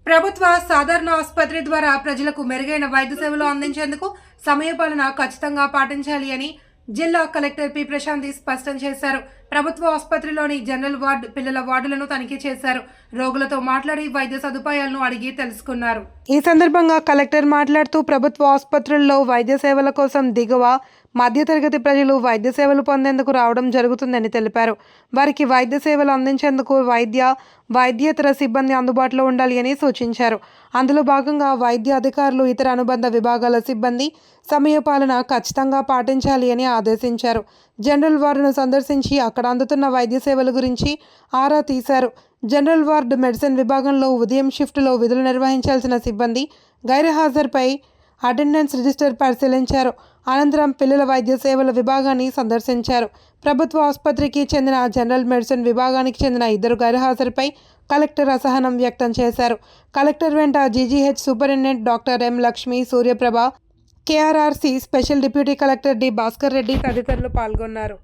ప్రభుత్వ సాధారణ ఆసుపత్రి ద్వారా ప్రజలకు మెరుగైన వైద్య సేవలు అందించేందుకు సమయపాలన ఖచ్చితంగా పాటించాలి అని జిల్లా కలెక్టర్ పి ప్రశాంతి స్పష్టం చేశారు. ప్రభుత్వ ఆసుపత్రిలోని జనరల్ వార్డు, పిల్లల వార్డులను తనిఖీ చేశారు. రోగులతో మాట్లాడి వైద్య సదుపాయాలను అడిగి తెలుసుకున్నారు. ఈ సందర్భంగా కలెక్టర్ మాట్లాడుతూ ప్రభుత్వ ఆసుపత్రుల్లో వైద్య సేవల కోసం దిగువ మధ్యతరగతి ప్రజలు వైద్య సేవలు పొందేందుకు రావడం జరుగుతుందని తెలిపారు. వారికి వైద్య సేవలు అందించేందుకు వైద్యేతర సిబ్బంది అందుబాటులో ఉండాలి అని సూచించారు. అందులో భాగంగా వైద్య అధికారులు, ఇతర అనుబంధ విభాగాల సిబ్బంది సమయపాలన ఖచ్చితంగా పాటించాలి అని ఆదేశించారు. జనరల్ వార్డును సందర్శించి అక్కడ అందుతున్న వైద్య సేవల గురించి ఆరా తీశారు. జనరల్ వార్డు మెడిసిన్ విభాగంలో ఉదయం షిఫ్టులో విధులు నిర్వహించాల్సిన సిబ్బంది గైర్హాజరుపై అటెండెన్స్ రిజిస్టర్ పరిశీలించారు. అనంతరం పిల్లల వైద్య సేవల విభాగాన్ని సందర్శించారు. ప్రభుత్వ ఆసుపత్రికి చెందిన జనరల్ మెడిసిన్ విభాగానికి చెందిన 2 గైర్హాజరుపై కలెక్టర్ అసహనం వ్యక్తం చేశారు. కలెక్టర్ వెంట GGH superintendent doctor M Lakshmi, Suryaprabha, KRRC special deputy collector D Bhaskar Reddy తదితరులు పాల్గొన్నారు.